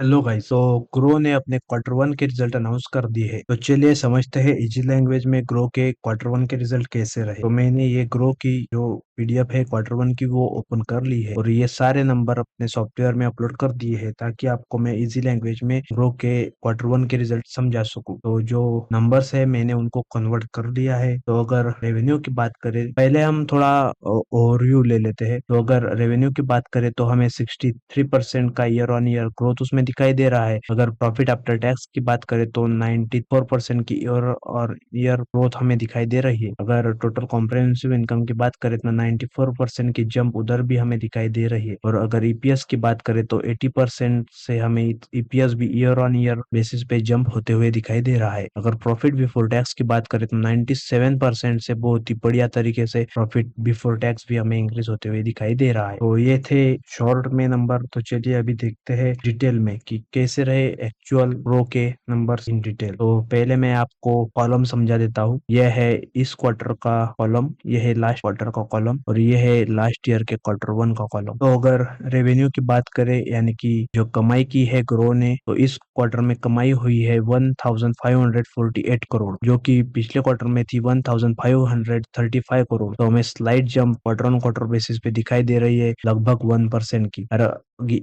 Hello guys. तो grow ने अपने क्वार्टर वन के रिजल्ट अनाउंस कर दिए हैं। तो चलिए समझते हैं इजी लैंग्वेज में ग्रो के क्वार्टर वन के रिजल्ट कैसे रहे। तो मैंने ये ग्रो की जो पीडीएफ है क्वार्टर वन की वो ओपन कर ली है और ये सारे नंबर अपने सॉफ्टवेयर में अपलोड कर दिए हैं ताकि आपको मैं इजी लैंग्वेज में ग्रो के क्वार्टर वन के रिजल्ट समझा सकूं। तो जो नंबर्स है मैंने उनको कन्वर्ट कर दिया है। तो अगर रेवेन्यू की बात करें, पहले हम थोड़ा ओवरव्यू ले लेते हैं। तो अगर रेवेन्यू की बात करें तो हमें 63% का ईयर ऑन ईयर ग्रोथ उसमें दिखाई दे रहा है। अगर प्रॉफिट आफ्टर टैक्स की बात करें तो 94% की ईयर और ईयर ग्रोथ हमें दिखाई दे रही है। अगर टोटल कॉम्प्रिहेंसिव इनकम की बात करें तो 94% की जंप उधर भी हमें दिखाई दे रही है। और अगर ईपीएस की बात करें तो 80% से हमें ईपीएस भी ईयर ऑन ईयर बेसिस पे जंप होते हुए दिखाई दे रहा है। अगर प्रॉफिट बिफोर टैक्स की बात करें तो 97% से बहुत ही बढ़िया तरीके से प्रॉफिट बिफोर टैक्स भी हमें इंक्रीज होते हुए दिखाई दे रहा है। तो ये थे शॉर्ट में नंबर। तो चलिए अभी देखते हैं डिटेल में कि कैसे रहे एक्चुअल रो के नंबर्स इन डिटेल। तो पहले मैं आपको कॉलम समझा देता हूँ। यह है इस क्वार्टर का कॉलम, यह है लास्ट क्वार्टर का कॉलम और यह है लास्ट ईयर के क्वार्टर वन का कॉलम। तो अगर रेवेन्यू की बात करें यानी कि जो कमाई की है ग्रो ने, तो इस क्वार्टर में कमाई हुई है 1548 करोड़, जो कि पिछले क्वार्टर में थी 1535 करोड़। तो हमें slide jump quarter on quarter basis पे दिखाई दे रही है, लगभग 1% की।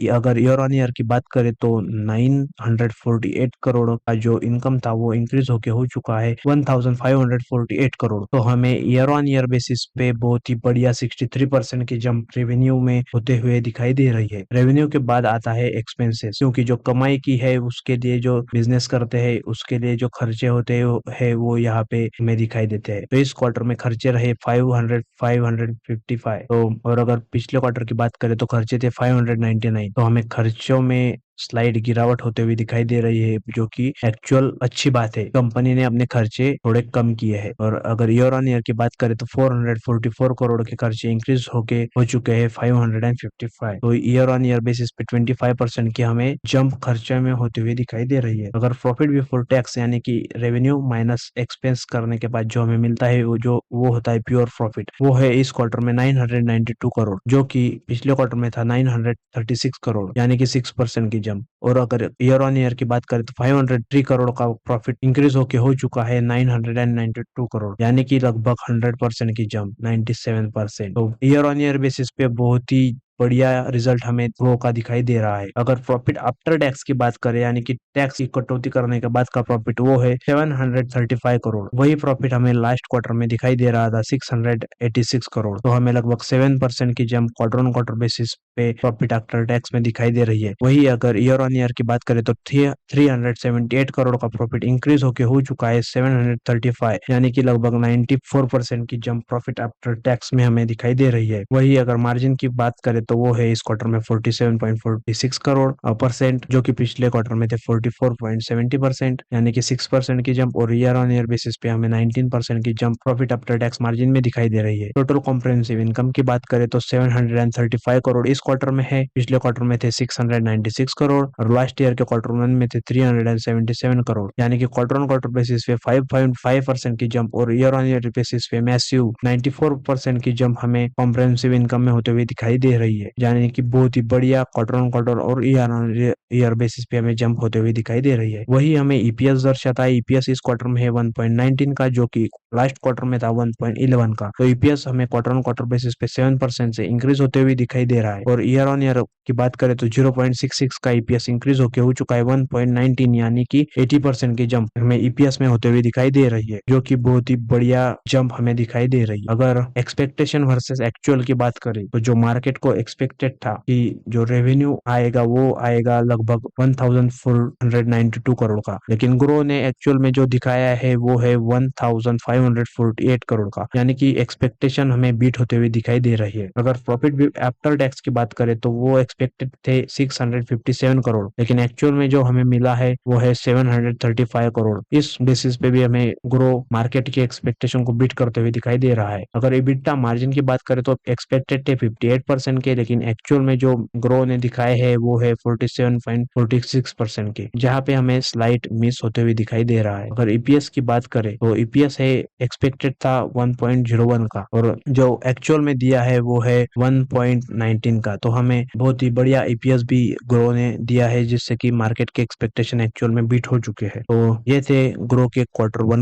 अगर ईयर ऑन ईयर की बात करें तो 948 करोड़ का जो इनकम था वो इंक्रीज होके हो चुका है 1548 करोड़। तो हमें ईयर ऑन ईयर बेसिस पे बहुत ही बढ़िया 63% की जंप रेवेन्यू में होते हुए दिखाई दे रही है। रेवेन्यू के बाद आता है एक्सपेंसेस, क्योंकि जो कमाई की है उसके लिए जो बिजनेस करते हैं उसके लिए जो खर्चे होते हैं वो यहाँ पे हमें दिखाई देते हैं। तो इस क्वार्टर में खर्चे रहे 555। तो और अगर पिछले क्वार्टर की बात करें तो खर्चे थे 599। तो हमें खर्चों में स्लाइड गिरावट होते हुए दिखाई दे रही है, जो कि एक्चुअल अच्छी बात है। कंपनी ने अपने खर्चे थोड़े कम किए हैं। और अगर ईयर ऑन ईयर की बात करें तो 444 करोड़ के खर्चे इंक्रीज होके हो चुके हैं 555। तो ईयर ऑन ईयर बेसिस पे 25% की हमें जंप खर्चे में होते हुए दिखाई दे रही है। अगर प्रॉफिट बिफोर टैक्स यानी कि रेवेन्यू माइनस एक्सपेंस करने के बाद जो हमें मिलता है वो होता है प्योर प्रॉफिट, वो है इस क्वार्टर में 992 करोड़, जो कि पिछले क्वार्टर में था 936 करोड़, यानी कि 6% की जंप। और अगर ईयर ऑन ईयर की बात करें तो 503 करोड़ का प्रॉफिट इंक्रीज होके हो चुका है 992 करोड़, यानी कि लगभग 100% की जंप, 97%। तो ईयर ऑन ईयर बेसिस पे बहुत ही बढ़िया रिजल्ट हमें ग्रो का दिखाई दे रहा है। अगर प्रॉफिट आफ्टर टैक्स की बात करें यानी कि टैक्स की कटौती करने के बाद का प्रॉफिट, वो है 735 करोड़। वही प्रॉफिट हमें लास्ट क्वार्टर में दिखाई दे रहा था 686 करोड़। तो हमें लगभग 7% की jump quarter on quarter basis पे प्रॉफिट आफ्टर टैक्स में दिखाई दे रही है। वही अगर ईयर ऑन ईयर की बात करें तो 378 करोड़ का प्रॉफिट इंक्रीज होके हो चुका है 735, यानी कि लगभग 94% की जंप प्रॉफिट आफ्टर टैक्स में हमें दिखाई दे रही है। वही अगर मार्जिन की बात करें तो वो है इस क्वार्टर में 47.46 करोड़ परसेंट, जो कि पिछले क्वार्टर में थे 44.70%, यानी कि 6% की जंप। और ईयर ऑन ईयर बेसिस पे हमें 19% की jump profit after tax margin में दिखाई दे रही है। टोटल कॉम्प्रिहेंसिव इनकम की बात करें तो 735 करोड़ इस क्वार्टर में है, पिछले क्वार्टर में थे 696 करोड़ और लास्ट ईयर के क्वार्टर वन में थे 377 करोड़, यानी कि क्वार्टर ऑन क्वार्टर बेसिस पे 5.5% की जंप और ईयर ऑन ईयर बेसिस पे मैसिव 94% की जंप हमें कॉम्प्रिहेंसिव इनकम में होते हुए दिखाई दे रही है, यानी कि बहुत ही बढ़िया क्वार्टर ऑन क्वार्टर और ईयर ऑन ईयर बेसिस पे हमें जंप होते हुए दिखाई दे रही है। वही हमें ईपीएस दर्शाता है। ईपीएस इस क्वार्टर में है 1.19 का, जो कि लास्ट क्वार्टर में था 1.11 का। तो ईपीएस हमें क्वार्टर ऑन क्वार्टर बेसिस पे 7% से इंक्रीज होते हुए दिखाई दे रहा है। और ईयर ऑन ईयर की बात करें तो 0.66 का ईपीएस इंक्रीज होके हो चुका है 1.19, यानी कि 80% की जंप हमें ईपीएस में होते हुए दिखाई दे रही है, जो कि बहुत ही बढ़िया जंप हमें दिखाई दे रही है। अगर एक्सपेक्टेशन वर्सेस एक्चुअल की बात करें तो जो मार्केट को एक्सपेक्टेड था कि जो रेवेन्यू आएगा वो आएगा लगभग 1492 करोड़ का, लेकिन ग्रो ने एक्चुअल में जो दिखाया है वो है 1548 करोड़ का, यानी कि एक्सपेक्टेशन हमें बीट होते हुए दिखाई दे रही है। अगर प्रॉफिट आफ्टर टैक्स की बात करें तो वो एक्सपेक्टेड थे 657 करोड़, लेकिन एक्चुअल में जो हमें मिला है वो है 735 करोड़। इस बेसिस पे भी हमें ग्रो मार्केट की एक्सपेक्टेशन को बीट करते हुए दिखाई दे रहा है। अगर EBITDA मार्जिन की बात करें तो एक्सपेक्टेड थे 58% के, लेकिन एक्चुअल में जो ग्रो ने दिखाए है वो है 47.46% के, जहाँ पे हमें स्लाइट मिस होते हुए दिखाई दे रहा है। अगर ईपीएस की बात करें तो ईपीएस है एक्सपेक्टेड था 1.01 का और जो एक्चुअल में दिया है वो है 1.19 का। तो हमें बहुत ही बढ़िया ईपीएस भी ग्रो ने दिया है, जिससे कि मार्केट के एक्सपेक्टेशन एक्चुअल में बीट हो चुके हैं। तो ये थे ग्रो के Q1